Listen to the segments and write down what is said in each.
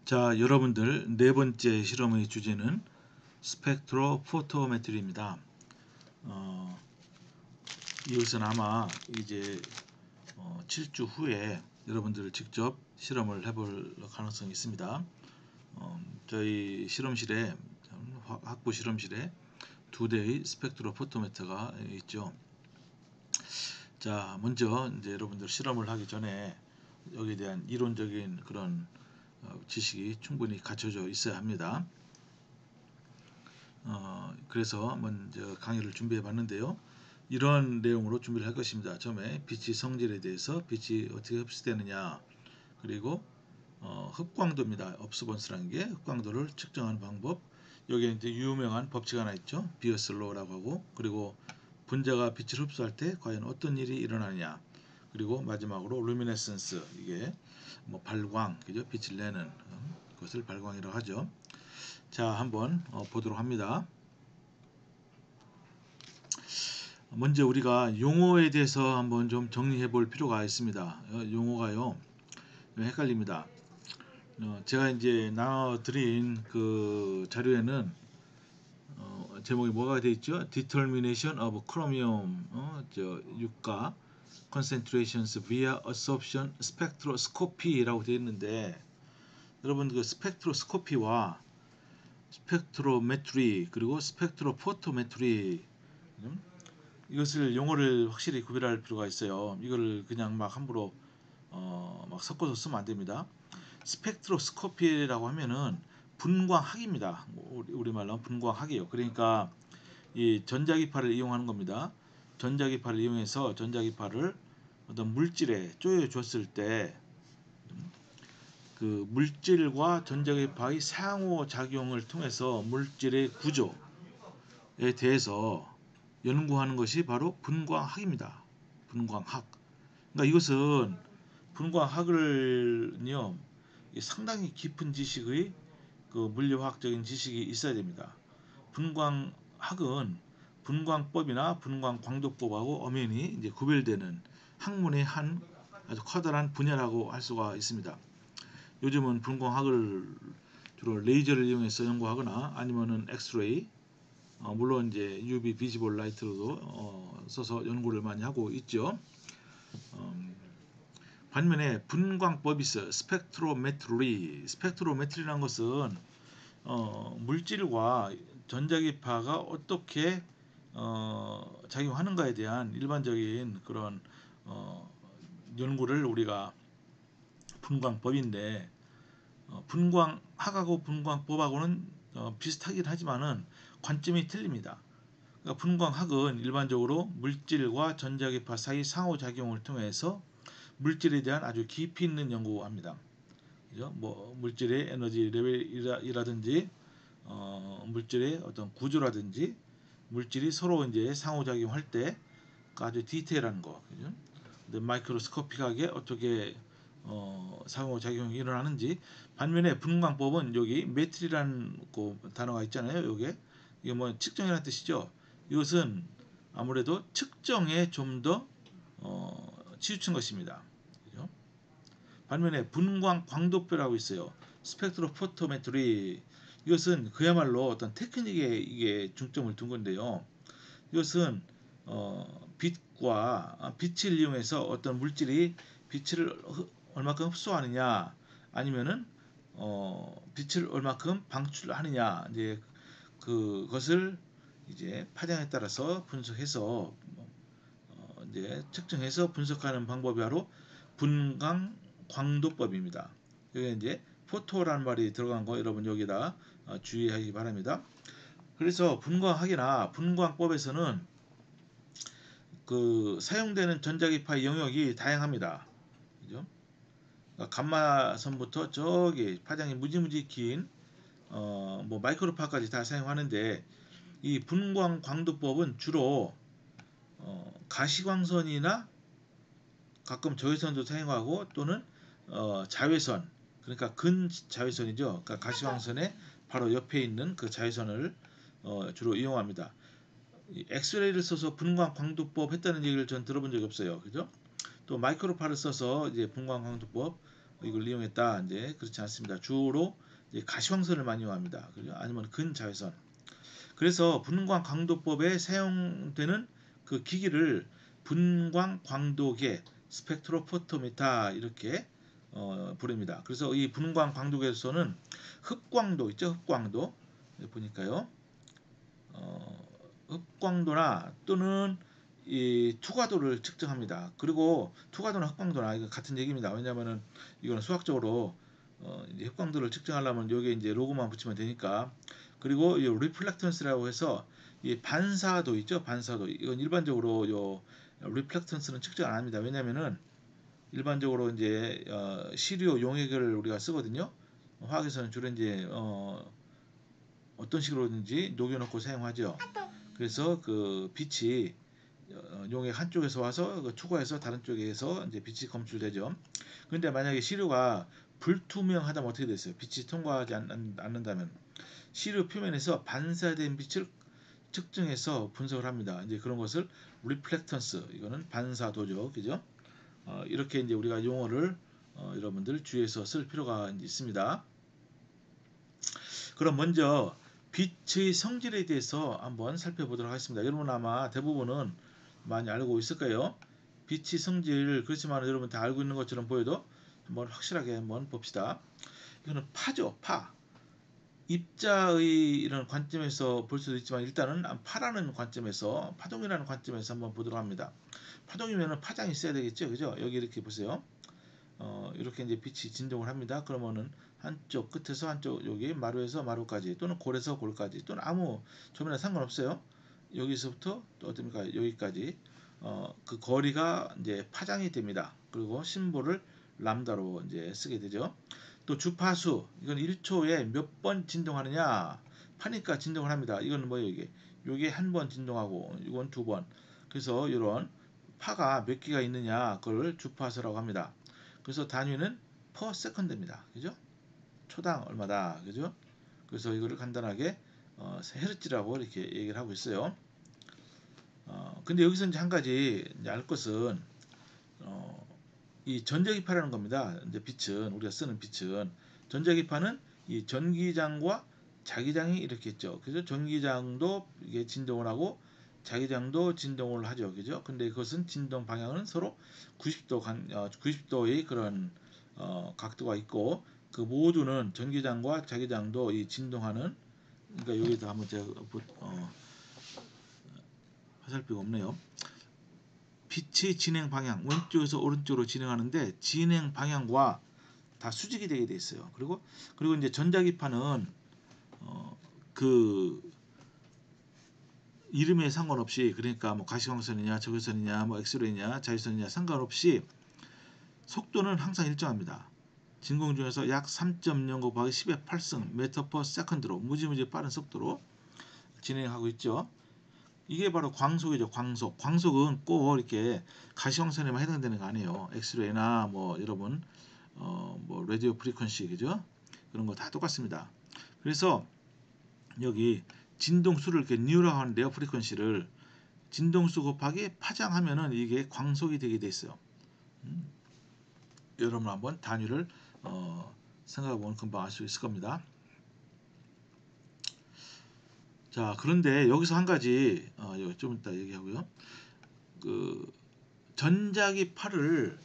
자, 여러분들 네 번째 실험의 주제는 스펙트로포토메트리입니다. 이것은 아마 이제 7주 후에 여러분들 직접 실험을 해볼 가능성이 있습니다. 저희 실험실에 학부 실험실에 2대의 스펙트로포토메터가 있죠. 자, 먼저 이제 여러분들 실험을 하기 전에 여기에 대한 이론적인 그런 지식이 충분히 갖춰져 있어야 합니다. 그래서 먼저 강의를 준비해 봤는데요. 이런 내용으로 준비를 할 것입니다. 처음에 빛의 성질에 대해서 빛이 어떻게 흡수되느냐, 그리고 흡광도입니다. 업스번스라는 게 흡광도를 측정하는 방법. 여기에 이제 유명한 법칙 하나 있죠. 비어스 로우라고 하고, 그리고 분자가 빛을 흡수할 때 과연 어떤 일이 일어나느냐, 그리고 마지막으로 루미네센스, 이게 뭐 발광, 그죠? 빛을 내는 것을 발광이라고 하죠. 자, 한번 보도록 합니다. 먼저 우리가 용어에 대해서 한번 좀 정리해 볼 필요가 있습니다. 용어가요, 헷갈립니다. 제가 이제 나눠드린 그 자료에는 제목이 뭐가 되어 있죠? Determination of Chromium 유가 Concentrations via Absorption Spectroscopy라고 되어 있는데, 여러분 그 스펙트로스코피와 스펙트로메트리 그리고 스펙트로포토메트리, 이것을 용어를 확실히 구별할 필요가 있어요. 이거를 그냥 막 함부로 막 섞어서 쓰면 안 됩니다. 스펙트로스코피라고 하면은 분광학입니다. 우리말로 분광학이에요. 그러니까 이 전자기파를 이용하는 겁니다. 전자기파를 이용해서 전자기파를 어떤 물질에 쪼여 줬을 때 그 물질과 전자기파의 상호작용을 통해서 물질의 구조에 대해서 연구하는 것이 바로 분광학입니다. 분광학. 그러니까 이것은 분광학을요, 상당히 깊은 지식의 그 물리화학적인 지식이 있어야 됩니다. 분광학은 분광법이나 분광광도법하고 엄연히 이제 구별되는 학문의 한 아주 커다란 분야라고 할 수가 있습니다. 요즘은 분광학을 주로 레이저를 이용해서 연구하거나 아니면은 엑스레이, 물론 이제 UV 비지블 라이트로도 써서 연구를 많이 하고 있죠. 반면에 분광법이 있어요. 스펙트로메트리. 스펙트로메트리라는 것은 물질과 전자기파가 어떻게 작용하는가에 대한 일반적인 그런 연구를 우리가 분광법인데, 분광학하고 분광법하고는 비슷하긴 하지만은 관점이 틀립니다. 그러니까 분광학은 일반적으로 물질과 전자기파 사이 상호작용을 통해서 물질에 대한 아주 깊이 있는 연구합니다. 그죠? 뭐 물질의 에너지 레벨이라든지 물질의 어떤 구조라든지 물질이 서로 이제 상호작용할 때 아주 디테일한 거, 그죠? 마이크로스코픽하게 어떻게 상호작용이 일어나는지. 반면에 분광법은 여기 메트리라는 그 단어가 있잖아요. 이게 뭐 측정이라는 뜻이죠. 이것은 아무래도 측정에 좀 더 치우친 것입니다. 그죠? 반면에 분광 광도표라고 있어요. 스펙트로포토메트리, 이것은 그야말로 어떤 테크닉에 이게 중점을 둔 건데요. 이것은 빛을 이용해서 어떤 물질이 빛을 얼마큼 흡수하느냐, 아니면은 빛을 얼마큼 방출하느냐, 이제 그것을 이제 파장에 따라서 분석해서 이제 측정해서 분석하는 방법이 바로 분광 광도법입니다. 여기 이제 포토라는 말이 들어간 거 여러분 여기다 주의하기 바랍니다. 그래서 분광학이나 분광법에서는 그 사용되는 전자기파의 영역이 다양합니다. 그죠? 그러니까 감마선부터 저기 파장이 무지무지 긴 뭐 마이크로파까지 다 사용하는데, 이 분광 광도법은 주로 가시광선이나 가끔 저외선도 사용하고, 또는 자외선, 그러니까 근자외선이죠. 그러니까 가시광선의 바로 옆에 있는 그 자외선을 주로 이용합니다. 엑스레이를 써서 분광 광도법 했다는 얘기를 전 들어본 적이 없어요. 그죠? 또 마이크로파를 써서 이제 분광 광도법 이걸 이용했다. 이제 그렇지 않습니다. 주로 이제 가시광선을 많이 이용합니다. 그죠? 아니면 근자외선. 그래서 분광 광도법에 사용되는 그 기기를 분광 광도계 스펙트로포토미터 이렇게 부릅니다. 그래서 이 분광 광도계에서는 흡광도 있죠. 흡광도 보니까요. 흡광도나 또는 이 투과도를 측정합니다. 그리고 투과도나 흡광도나 이거 같은 얘기입니다. 왜냐하면은 이거는 수학적으로 이제 흡광도를 측정하려면 여기에 이제 로고만 붙이면 되니까. 그리고 이 리플렉턴스라고 해서 이 반사도 있죠. 반사도 이건 일반적으로 요 리플렉턴스는 측정 안 합니다. 왜냐하면은 일반적으로 이제 시료 용액을 우리가 쓰거든요. 화학에서는 주로 이제 어떤 식으로든지 녹여놓고 사용하죠. 그래서 그 빛이 용액 한쪽에서 와서 그 투과해서 다른 쪽에서 이제 빛이 검출되죠. 그런데 만약에 시료가 불투명하다면 어떻게 됐어요? 빛이 통과하지 않는다면 시료 표면에서 반사된 빛을 측정해서 분석을 합니다. 이제 그런 것을 리플렉턴스, 이거는 반사도죠, 그죠? 이렇게 이제 우리가 용어를 여러분들 주의해서 쓸 필요가 있습니다. 그럼 먼저 빛의 성질에 대해서 한번 살펴보도록 하겠습니다. 여러분 아마 대부분은 많이 알고 있을 거예요. 빛의 성질, 그렇지만 여러분 다 알고 있는 것처럼 보여도 한번 확실하게 한번 봅시다. 이거는 파죠, 파. 입자의 이런 관점에서 볼 수도 있지만 일단은 파라는 관점에서, 파동이라는 관점에서 한번 보도록 합니다. 파동이면은 파장이 있어야 되겠죠, 그죠? 여기 이렇게 보세요. 이렇게 이제 빛이 진동을 합니다. 그러면은 한쪽 끝에서 한쪽, 여기 마루에서 마루까지, 또는 골에서 골까지, 또는 아무 조면에 상관없어요. 여기서부터 또 어딥니까? 여기까지 그 거리가 이제 파장이 됩니다. 그리고 심볼을 람다로 이제 쓰게 되죠. 또 주파수, 이건 1초에 몇 번 진동하느냐? 파니까 진동을 합니다. 이건 뭐예요, 이게? 요게 한 번 진동하고 이건 두 번. 그래서 이런 파가 몇 개가 있느냐, 그걸 주파수라고 합니다. 그래서 단위는 per second입니다. 그죠? 초당 얼마다. 그죠? 그래서 이거를 간단하게 헤르츠라고 이렇게 얘기를 하고 있어요. 근데 여기서 이제 한 가지 이제 알 것은 이 전자기파라는 겁니다. 이제 빛은, 우리가 쓰는 빛은, 전자기파는 이 전기장과 자기장이 이렇게 있죠. 그죠? 전기장도 이게 진동을 하고 자기장도 진동을 하죠. 그죠? 근데 그것은 진동 방향은 서로 90도의 그런 각도가 있고, 그 모두는 전기장과 자기장도 이 진동하는, 그러니까 여기다 한번 제가 화살표가 없네요. 빛의 진행 방향, 왼쪽에서 오른쪽으로 진행하는데 진행 방향과 다 수직이 되게 돼 있어요. 그리고 이제 전자기파는 그 이름에 상관없이, 그러니까 뭐 가시광선이냐 적외선이냐 뭐 엑스레이냐 자외선이냐 상관없이 속도는 항상 일정합니다. 진공 중에서 약 3.0 곱하기 10의 8승 메터 퍼 세컨드로 무지무지 빠른 속도로 진행하고 있죠. 이게 바로 광속이죠. 광속. 광속은 꼭 이렇게 가시광선에만 해당되는 거 아니에요. 엑스레이나 뭐 여러분 뭐 라디오 프리퀀시, 그죠? 그런 거 다 똑같습니다. 그래서 여기 진동수를 이렇게 뉴라고 하는데요. 프리퀀시를 진동수 곱하기 파장하면은 이게 광속이 되게 돼 있어요. 여러분 한번 단위를 생각해 보면 금방 알 수 있을 겁니다. 자, 그런데 여기서 한 가지 좀 이따 얘기하고요. 그 전자기파를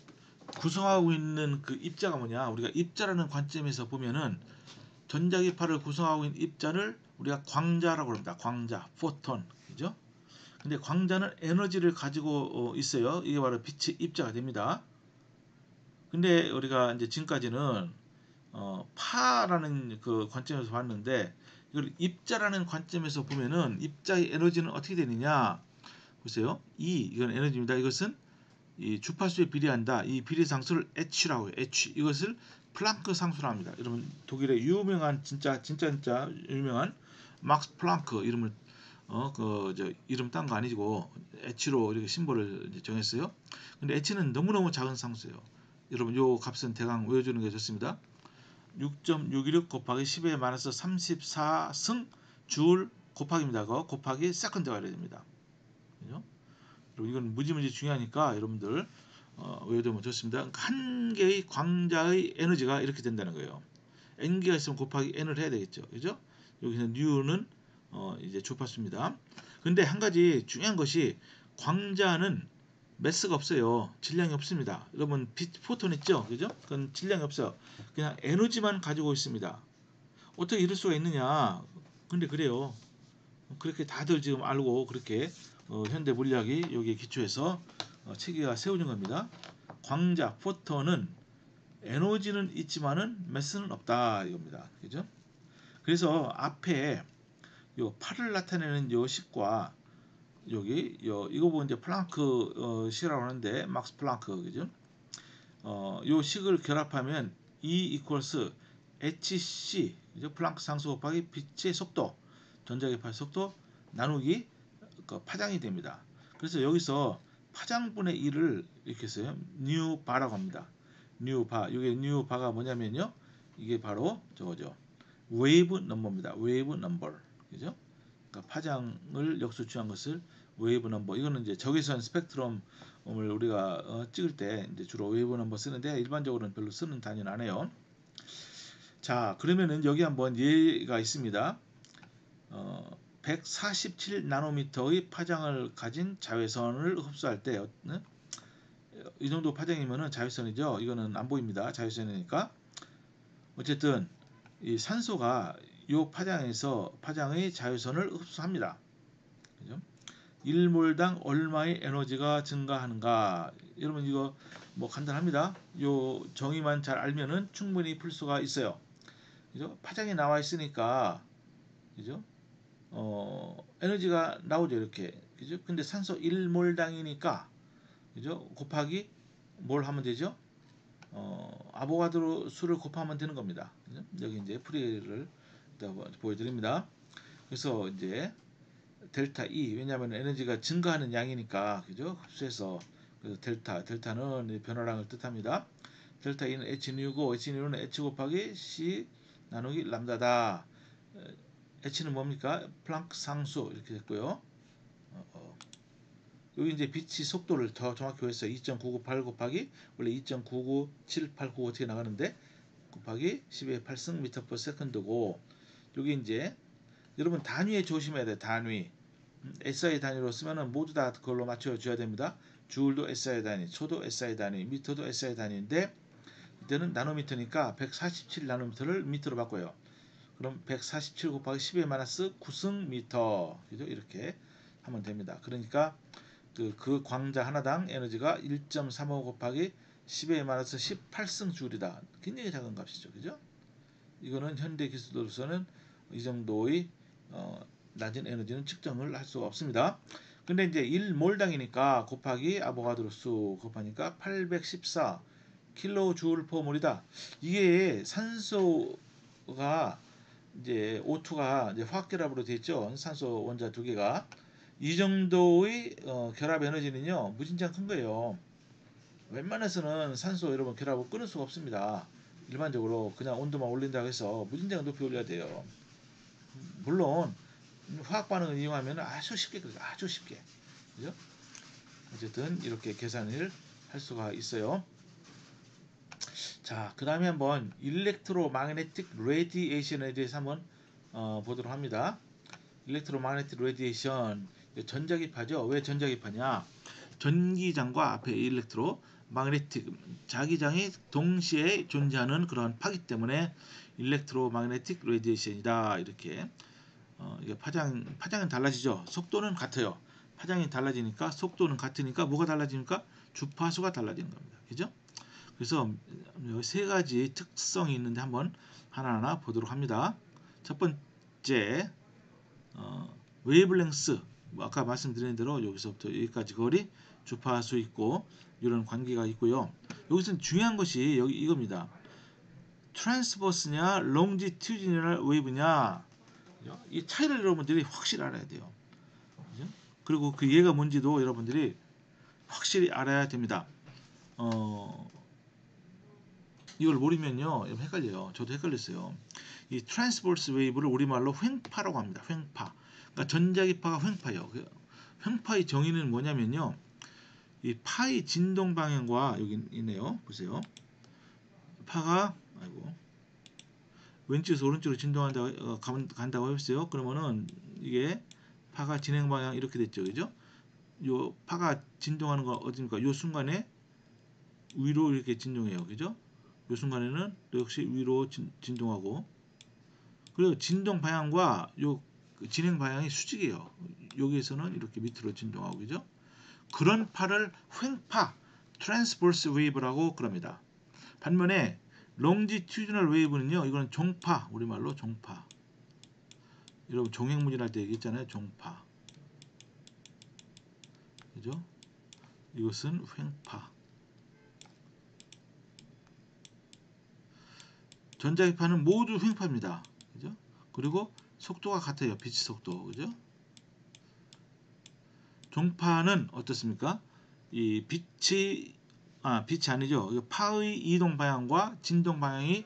구성하고 있는 그 입자가 뭐냐? 우리가 입자라는 관점에서 보면은 전자기파를 구성하고 있는 입자를 우리가 광자라고 합니다. 광자, 포톤, 그죠? 근데 광자는 에너지를 가지고 있어요. 이게 바로 빛의 입자가 됩니다. 근데 우리가 이제 지금까지는 파라는 그 관점에서 봤는데, 이걸 입자라는 관점에서 보면은 입자의 에너지는 어떻게 되느냐? 보세요. 이건 에너지입니다. 이것은 이 주파수에 비례한다. 이 비례 상수를 H라고 해요. H. 이것을 플랑크 상수라 합니다. 여러분 독일의 유명한 진짜 유명한 막스 플랑크 이름을 이름 딴 거 아니고 H로 이렇게 심볼을 정했어요. 근데 H는 너무너무 작은 상수예요. 여러분 요 값은 대강 외워주는 게 좋습니다. 6.616 곱하기 10에 마이너스 34승 줄 곱하기입니다. 곱하기 세컨드가 돼야 됩니다. 그죠? 이건 무지무지 중요하니까 여러분들 외우면 좋습니다. 한 개의 광자의 에너지가 이렇게 된다는 거예요. n개가 있으면 곱하기 n을 해야 되겠죠. 그죠? 여기서 n는 이제 주파수입니다. 근데 한 가지 중요한 것이 광자는 매스가 없어요. 질량이 없습니다. 여러분 포톤 있죠? 그죠? 그건 질량이 없어요. 그냥 에너지만 가지고 있습니다. 어떻게 이럴 수가 있느냐? 근데 그래요. 그렇게 다들 지금 알고 그렇게 현대 물리학이 여기에 기초해서 체계가 세워진 겁니다. 광자 포톤은 에너지는 있지만은 매스는 없다 이겁니다. 그죠? 그래서 앞에 요 8을 나타내는 요 식과 여기 이거 보면 이제 플랑크 식이라고 하는데 막스 플랑크 그죠? 요 식을 결합하면 E equals hc 그죠? 플랑크 상수 곱하기 빛의 속도 전자기파의 속도 나누기 파장이 됩니다. 그래서 여기서 파장분의 1을 이렇게 써요. 뉴 바라고 합니다. 뉴 바. 이게 뉴 바가 뭐냐면요. 이게 바로 저거죠. 웨이브 넘버입니다. 웨이브 넘버. 그죠? 그러니까 파장을 역수 취한 것을 웨이브 넘버. 이거는 이제 적외선 스펙트럼을 우리가 찍을 때 이제 주로 웨이브 넘버 쓰는데 일반적으로는 별로 쓰는 단위는 안 해요. 자, 그러면은 여기 한번 예가 있습니다. 147 나노미터의 파장을 가진 자외선을 흡수할 때 이 정도 파장이면은 자외선이죠. 이거는 안 보입니다. 자외선이니까. 어쨌든 이 산소가 이 파장에서 파장의 자외선을 흡수합니다. 그죠? 1몰당 얼마의 에너지가 증가하는가? 여러분 이거 뭐 간단합니다. 요 정의만 잘 알면은 충분히 풀 수가 있어요. 그죠? 파장이 나와 있으니까 그죠? 에너지가 나오죠 이렇게. 그죠? 근데 산소 1몰당이니까 그죠? 곱하기 뭘 하면 되죠? 아보가드로 수를 곱하면 되는 겁니다. 그죠? 여기 이제 풀이를 보여드립니다. 그래서 이제 델타 E 왜냐하면 에너지가 증가하는 양이니까 그죠? 흡수해서 그래서 델타는 변화량을 뜻합니다. 델타 E는 H누고 H누는 H 곱하기 C 나누기 람다다. H는 뭡니까? 플랑크 상수 이렇게 됐고요. 여기 이제 빛이 속도를 더 정확히 해서 2.998 곱하기 원래 2.99789 어떻게 나가는데 곱하기 10의 8승 미터 퍼 세컨드고 여기 이제 여러분 단위에 조심해야 돼. 단위. SI 단위로 쓰면은 모두 다 그걸로 맞춰 줘야 됩니다. 줄도 SI 단위, 초도 SI 단위, 미터도 SI 단위인데 이때는 나노미터니까 147 나노미터를 미터로 바꿔요. 그럼 147 곱하기 10의 마이너스 9승 미터. 그죠? 이렇게 하면 됩니다. 그러니까 그 광자 하나당 에너지가 1.35 곱하기 10의 마이너스 18승 줄이다. 굉장히 작은 값이죠. 그죠? 이거는 현대 기술로서는 이 정도의 낮은 에너지는 측정을 할 수가 없습니다. 근데 이제 1몰당이니까 곱하기 아보가드로 수 곱하니까 814 킬로줄 퍼 몰이다. 이게 산소가 이제 O2가 이제 화학결합으로 되어 있죠. 산소 원자 두 개가 이 정도의 결합 에너지는요 무진장 큰 거예요. 웬만해서는 산소 여러분 결합을 끊을 수가 없습니다. 일반적으로 그냥 온도만 올린다고 해서 무진장 높이 올려야 돼요. 물론 화학 반응을 이용하면 아주 쉽게 그래요. 아주 쉽게. 그죠? 어쨌든 이렇게 계산을 할 수가 있어요. 자, 그 다음에 한번 일렉트로마그네틱 레디에이션에 대해서 한번 보도록 합니다. 일렉트로마그네틱 레디에이션 전자기파죠. 왜 전자기파냐? 전기장과 앞에 일렉트로 마그네틱 자기장이 동시에 존재하는 그런 파기 때문에 일렉트로마그네틱 레디에이션이다. 이렇게 이게 파장은 달라지죠. 속도는 같아요. 파장이 달라지니까 속도는 같으니까 뭐가 달라지니까 주파수가 달라지는 겁니다. 그죠? 그래서 세 가지 특성이 있는데 한번 하나하나 보도록 합니다. 첫 번째 웨이블랭스 아까 말씀드린 대로 여기서부터 여기까지 거리 주파수 있고 이런 관계가 있고요. 여기서 중요한 것이 여기 이겁니다. 트랜스버스냐 롱지튜디널 웨이브냐 이 차이를 여러분들이 확실히 알아야 돼요. 그죠? 그리고 그 얘가 뭔지도 여러분들이 확실히 알아야 됩니다. 이걸 모르면요 헷갈려요. 저도 헷갈렸어요. 이 트랜스버스 웨이브를 우리말로 횡파라고 합니다. 횡파. 그러니까 전자기파가 횡파예요. 횡파의 정의는 뭐냐면요. 이 파의 진동 방향과 여기 있네요. 보세요. 파가 왼쪽에서 오른쪽으로 진동한다고 간다고 해보세요. 그러면은 이게 파가 진행 방향 이렇게 됐죠, 그죠? 요 파가 진동하는 거 어디입니까? 요 순간에 위로 이렇게 진동해요, 그죠? 요 순간에는 또 역시 위로 진동하고, 그리고 진동 방향과 요 진행 방향이 수직이에요. 여기에서는 이렇게 밑으로 진동하고, 그죠? 그런 파를 횡파, transverse wave라고 그럽니다. 반면에 longitudinal wave는요, 이거는 종파, 우리말로 종파. 여러분 종횡무진할 때 얘기했잖아요, 종파. 그죠? 이것은 횡파. 전자기파는 모두 횡파입니다. 그죠? 그리고 속도가 같아요. 빛의 속도. 그죠? 종파는 어떻습니까? 이 빛이 아니죠. 파의 이동 방향과 진동 방향이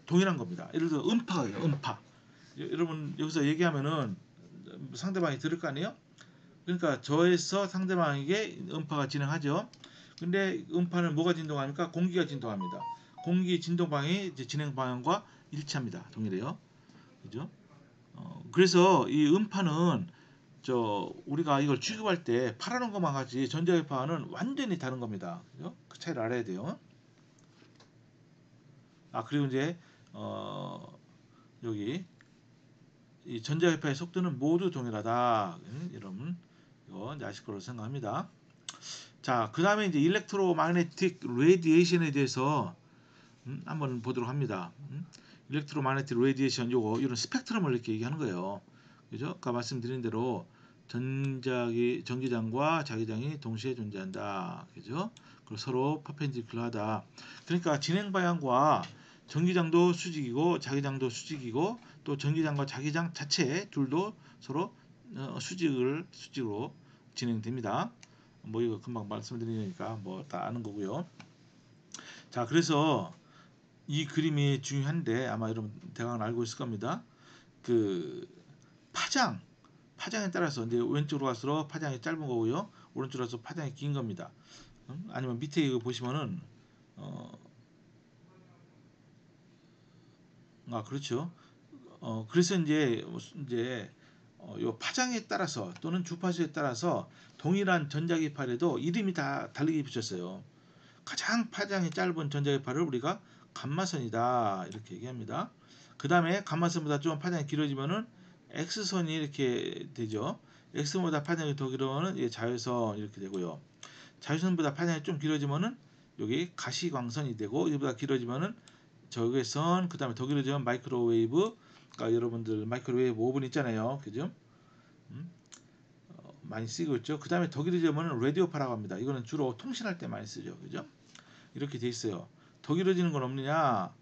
동일한 겁니다. 예를 들어 음파예요. 음파. 여러분 여기서 얘기하면은 상대방이 들을 거 아니에요? 그러니까 저에서 상대방에게 음파가 진행하죠. 근데 음파는 뭐가 진동합니까? 공기가 진동합니다. 공기 진동 방향이 진행 방향과 일치합니다. 동일해요. 그죠? 그래서 이 음파는 우리가 이걸 취급할 때 파라는 것만 같이 전자기파는 완전히 다른 겁니다. 그죠? 그 차이를 알아야 돼요. 그리고 이제 여기 이 전자기파의 속도는 모두 동일하다. 여러분 이거 이제 아실 거로 생각합니다. 자, 그 다음에 이제 일렉트로마그네틱 레디에이션에 대해서 한번 보도록 합니다. 일렉트로마그네틱 레디에이션 요거 이런 스펙트럼을 이렇게 얘기하는 거예요. 그죠? 아까 말씀드린 대로 전기장과 자기장이 동시에 존재한다. 그죠? 그리고 서로 퍼펜디큘러하다. 그러니까 진행 방향과 전기장도 수직이고 자기장도 수직이고 또 전기장과 자기장 자체 둘도 서로 수직으로 진행됩니다. 뭐 이거 금방 말씀드리니까 뭐 다 아는 거고요. 자, 그래서 이 그림이 중요한데 아마 여러분 대강은 알고 있을 겁니다. 그 파장에 따라서 이제 왼쪽으로 갈수록 파장이 짧은 거고요. 오른쪽으로 가서 파장이 긴 겁니다. 아니면 밑에 이거 보시면은 그렇죠. 그래서 요 파장에 따라서 또는 주파수에 따라서 동일한 전자기파에도 이름이 다 다르게 붙였어요. 가장 파장이 짧은 전자기파를 우리가 감마선이다 이렇게 얘기합니다. 그 다음에 감마선보다 좀 파장이 길어지면은 X선이 이렇게 되죠. X보다 파장이 더 길어지면 자외선 이렇게 되고요. 자외선보다 파장이 좀 길어지면은 여기 가시광선이 되고 이보다 길어지면은 적외선, 그 다음에 더 길어지면 마이크로웨이브. 그러니까 여러분들 마이크로웨이브 오븐 있잖아요, 그죠? 많이 쓰고 있죠. 그 다음에 더 길어지면은 라디오파라고 합니다. 이거는 주로 통신할 때 많이 쓰죠, 그죠? 이렇게 돼 있어요. 더 길어지는 건 없느냐?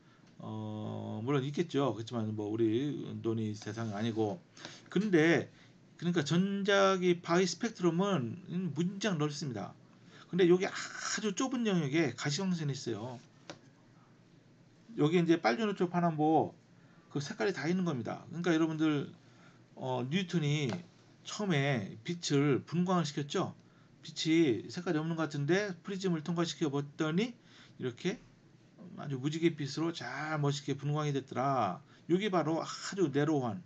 물론 있겠죠. 그렇지만 뭐 우리 논의 대상이 아니고. 그런데 그러니까 전자기 바이 스펙트럼은 무진장 넓습니다. 근데 여기 아주 좁은 영역에 가시광선이 있어요. 여기 이제 빨주노초 파남보 그 색깔이 다 있는 겁니다. 그러니까 여러분들 뉴턴이 처음에 빛을 분광을 시켰죠. 빛이 색깔이 없는 것 같은데 프리즘을 통과시켜 봤더니 이렇게 아주 무지갯빛으로 잘 멋있게 분광이 됐더라. 이게 바로 아주 내로한,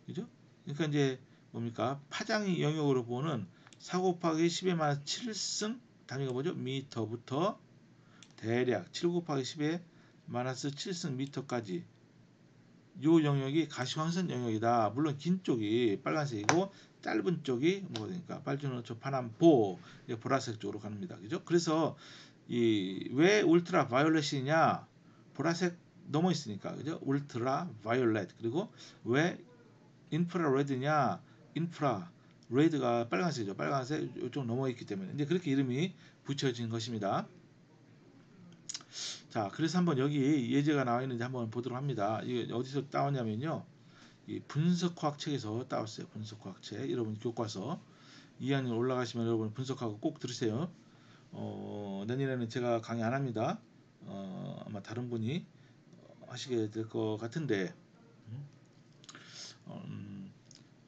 그죠? 그러니까 이제 뭡니까? 파장의 영역으로 보는 4 곱하기 10의 마이너스 7승 단위가 뭐죠? 미터부터 대략 7 곱하기 10의 마이너스 7승 미터까지 요 영역이 가시광선 영역이다. 물론 긴 쪽이 빨간색이고 짧은 쪽이 뭐니까 빨주노초 파남보 보라색 쪽으로 갑니다. 그죠? 그래서 이 왜 울트라 바이올렛이냐? 보라색 넘어 있으니까. 그죠? 울트라 바이올렛. 그리고 왜 인프라레드냐? 인프라 레드가 빨간색이죠. 빨간색 좀 넘어 있기 때문에 이제 그렇게 이름이 붙여진 것입니다. 자, 그래서 한번 여기 예제가 나와 있는지 한번 보도록 합니다. 이게 어디서 따왔냐면요. 이 분석화학 책에서 따왔어요. 분석화학 책. 여러분 교과서 2학년 올라가시면 여러분 분석하고 꼭 들으세요. 내년에는 제가 강의 안 합니다. 아마 다른 분이 하시게 될 것 같은데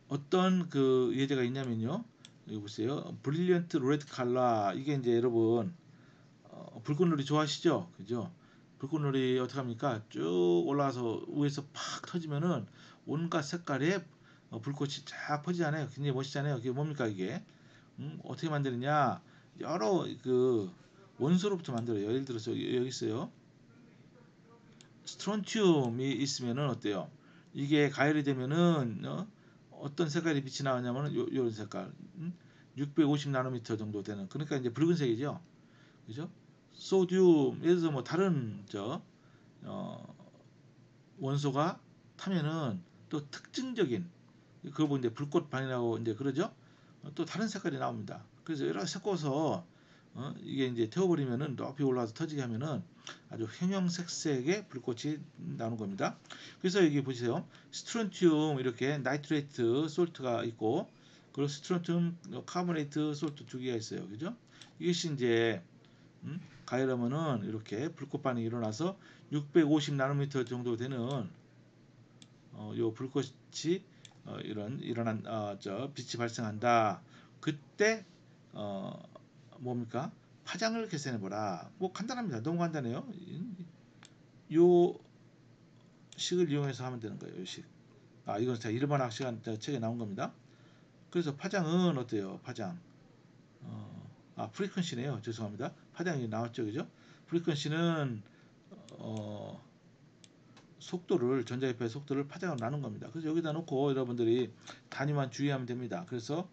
어떤 그 예제가 있냐면요. 여기 보세요. 브릴리언트 레드 컬러. 이게 이제 여러분 불꽃놀이 좋아하시죠? 그죠? 불꽃놀이 어떻게 합니까? 쭉 올라가서 위에서 팍 터지면은 온갖 색깔의 불꽃이 쫙 퍼지잖아요. 굉장히 멋있잖아요. 그게 뭡니까 이게? 어떻게 만드느냐? 여러 그 원소로부터 만들어요. 예를 들어서 여기 있어요. 스트론튬이 있으면은 어때요? 이게 가열이 되면은 어떤 색깔이 빛이 나오냐면은 요런 색깔. 650 나노미터 정도 되는. 그러니까 이제 붉은색이죠. 그죠? 소듐 예를 들어서 뭐 다른 어, 원소가 타면은 또 특징적인 그걸 보고 이제 불꽃반이라고 이제 그러죠. 또 다른 색깔이 나옵니다. 그래서 여러 섞어서 이게 이제 태워버리면은 높이 올라와서 터지게 하면은 아주 형형색색의 불꽃이 나오는 겁니다. 그래서 여기 보세요. 스트론튬 이렇게 나이트레이트 솔트가 있고 그리고 스트론튬 카보네이트 솔트 두 개가 있어요. 그죠? 이것이 이제 가열하면은 이렇게 불꽃 반응이 일어나서 650 나노미터 정도 되는 요 불꽃이 일어난 빛이 발생한다. 그때 뭡니까? 파장을 계산해 보라. 뭐 간단합니다. 너무 간단해요. 요 식을 이용해서 하면 되는 거예요. 요 식. 이건 제가 일반 학시간 책에 나온 겁니다. 그래서 파장은 어때요? 파장. 프리퀀시네요. 죄송합니다. 파장이 나왔죠, 그죠? 프리퀀시는 속도를 전자기파의 속도를 파장으로 나눈 겁니다. 그래서 여기다 놓고 여러분들이 단위만 주의하면 됩니다. 그래서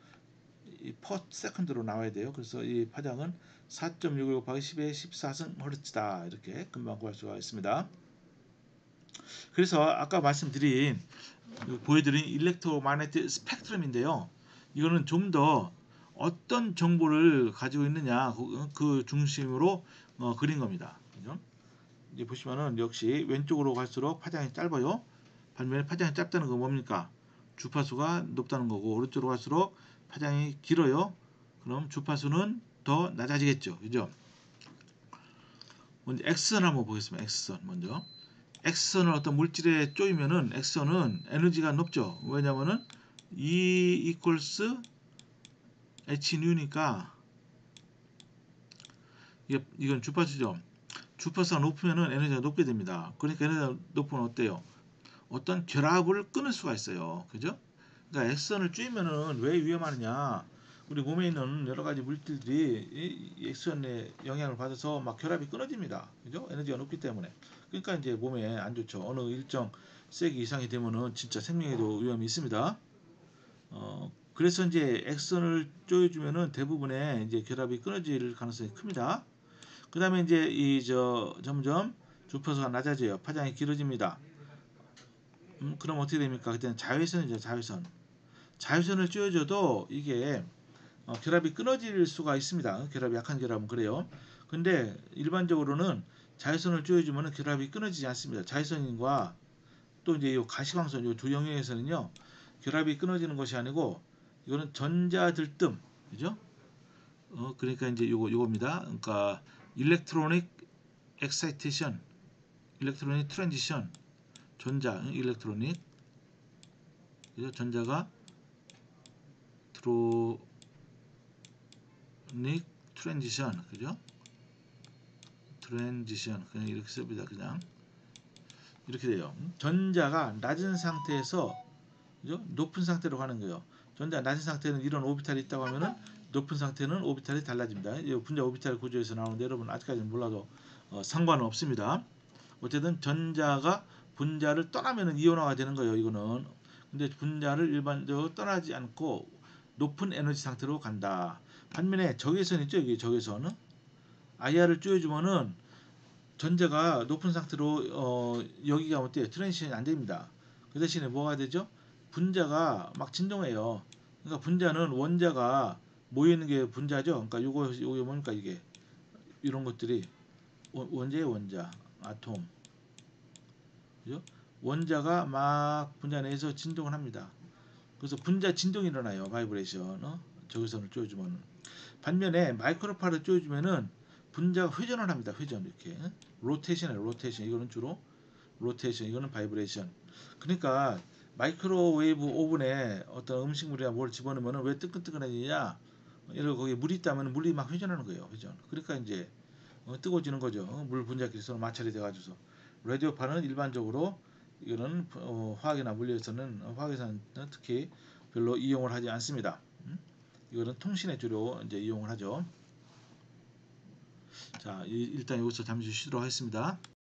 이 per second로 나와야 돼요. 그래서 이 파장은 4.6 곱하기 10의 14승 허르츠다. 이렇게 금방 구할 수가 있습니다. 그래서 아까 말씀드린 보여드린 일렉트로마그네틱 스펙트럼인데요. 이거는 좀 더 어떤 정보를 가지고 있느냐 그 중심으로 그린 겁니다. 그죠? 이제 보시면은 역시 왼쪽으로 갈수록 파장이 짧아요. 반면에 파장이 짧다는 건 뭡니까? 주파수가 높다는 거고 오른쪽으로 갈수록 파장이 길어요. 그럼 주파수는 더 낮아지겠죠. 그죠? 먼저 X선 한번 보겠습니다. X선 먼저. X선을 어떤 물질에 쪼이면은 X선은 에너지가 높죠. 왜냐면은 E equals H 누니까 이건 주파수죠. 주파수가 높으면은 에너지가 높게 됩니다. 그러니까 에너지가 높으면 어때요? 어떤 결합을 끊을 수가 있어요. 그죠? 그러니까 X선을 쪼이면은 왜 위험하느냐? 우리 몸에 있는 여러 가지 물질들이 이 X선의 영향을 받아서 막 결합이 끊어집니다. 그죠? 에너지가 높기 때문에. 그러니까 이제 몸에 안 좋죠. 어느 일정 세기 이상이 되면은 진짜 생명에도 위험이 있습니다. 그래서 이제 X선을 쪼여주면은 대부분의 이제 결합이 끊어질 가능성이 큽니다. 그 다음에 이제 점점 주파수가 낮아져요. 파장이 길어집니다. 그럼 어떻게 됩니까? 그때는 자외선이죠, 자외선. 자외선을 쬐어줘도 이게 결합이 끊어질 수가 있습니다. 결합이 약한 결합은 그래요. 근데 일반적으로는 자외선을 쬐어주면 결합이 끊어지지 않습니다. 자외선과 또 이제 이 가시광선 이 두 영역에서는요 결합이 끊어지는 것이 아니고 이거는 전자들뜸, 그죠? 그러니까 이제 요겁니다. 그러니까 일렉트로닉 엑사이테이션, 일렉트로닉 트랜지션, 전자, 일렉트로닉, 그죠? 전자가 트로닉 트랜지션, 그죠? 트랜지션 그냥 이렇게 씁니다. 그냥 이렇게 돼요. 전자가 낮은 상태에서 그죠? 높은 상태로 가는 거예요. 전자 낮은 상태는 이런 오비탈이 있다고 하면은 높은 상태는 오비탈이 달라집니다. 분자 오비탈 구조에서 나오는데 여러분 아직까지는 몰라도 상관은 없습니다. 어쨌든 전자가 분자를 떠나면은 이온화가 되는 거예요. 이거는 근데 분자를 일반적으로 떠나지 않고 높은 에너지 상태로 간다. 반면에 적외선 있죠? 여기 적외선은 IR을 쪼여주면은 전자가 높은 상태로 여기가 어때요? 트랜지션이 안 됩니다. 그 대신에 뭐가 되죠? 분자가 막 진동해요. 그러니까 분자는 원자가 모여 있는 게 분자죠. 그러니까 요거 뭡니까 이게 이런 것들이 원자의 원자, 아톰, 그죠? 원자가 막 분자 내에서 진동을 합니다. 그래서 분자 진동이 일어나요. 바이브레이션. 적외선을 쪼여주면. 반면에 마이크로파를 쪼여주면은 분자가 회전을 합니다. 회전 이렇게. 로테이션이에요. 로테이션. 이거는 주로 로테이션. 이거는 바이브레이션. 그러니까 마이크로웨이브 오븐에 어떤 음식물이나 뭘 집어넣으면 왜 뜨끈뜨끈해지냐? 예를 거기 물이 있다면 물이 막 회전하는 거예요. 회전. 그러니까 이제 뜨거워지는 거죠. 물 분자끼리 마찰이 돼가지고서. 라디오판은 일반적으로 이거는 화학이나 물리에서는 화학에서는 특히 별로 이용을 하지 않습니다. 이거는 통신에 주로 이제 이용을 하죠. 자, 일단 여기서 잠시 쉬도록 하겠습니다.